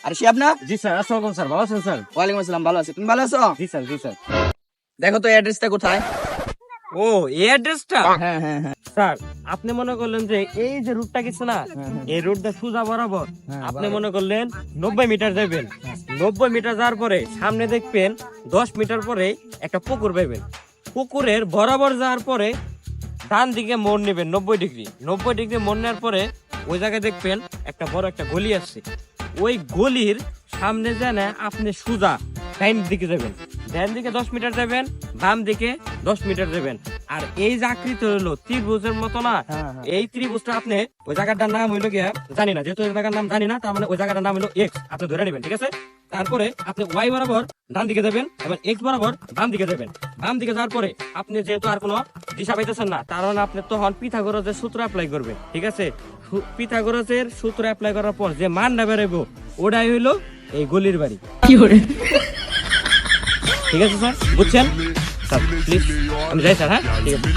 আর শিহাব না? জি স্যার, আসসালামু স্যার, ভালো আছেন স্যার? ওয়ালাইকুম আসসালাম, ভালো আছি, তুমি ভালো আছো? জি স্যার, জি স্যার। দেখো তো অ্যাড্রেসটা কোথায়? ও, এই অ্যাড্রেসটা? হ্যাঁ হ্যাঁ হ্যাঁ স্যার, আপনি মনে করলেন যে এই যে রুটটা গেছে না, এই রুটটা সোজা বরাবর আপনি মনে করলেন 90 মিটার যাবেন। 90 মিটার যাওয়ার পরে সামনে দেখবেন 10 মিটার পরে একটা পুকুর পাবেন। পুকুরের বরাবর যাওয়ার পরে ডান দিকে মোড় নেবেন 90 ডিগ্রি মোড় নেওয়ার পরে ওই জায়গায় দেখবেন একটা বড় একটা গলি আছে। ওই গলির সামনে যেন আপনি সোজা ডাইন দিকে যাবেন, ডান দিকে 10 মিটার যাবেন, বাম দিকে 10 মিটার যাবেন। আর এই যে আকৃতি হলো ত্রিভুজের মতো না, এই ত্রিভুজটা আপনি ওই জায়গাটার নাম হইলো গিয়া জানি না, যেহেতু ওই জায়গার নাম জানি না, তার মানে ওই জায়গাটার নাম হলো এক্স, আপনি ধরে নেবেন, ঠিক আছে? তারপরে আপনি ওয়াই বরাবর ডান দিকে যাবেন এবং এক্স বরাবর বাম দিকে যাবেন। বাম দিকে যাওয়ার পরে আপনি যেহেতু আর কোনো দিশা পাইতেছেন না, তার মানে আপনি তখন পিথাগোরাসের সূত্র অ্যাপ্লাই করবেন, ঠিক আছে? পিথাগোরাসের সূত্র অ্যাপ্লাই করার পর যে মানটা বেরোবো ওটাই হইলো এই গলির বাড়ি। ঠিক আছে স্যার, বুঝছেন? স্যার প্লিজ আমি যাই স্যার, হ্যাঁ ঠিক আছে।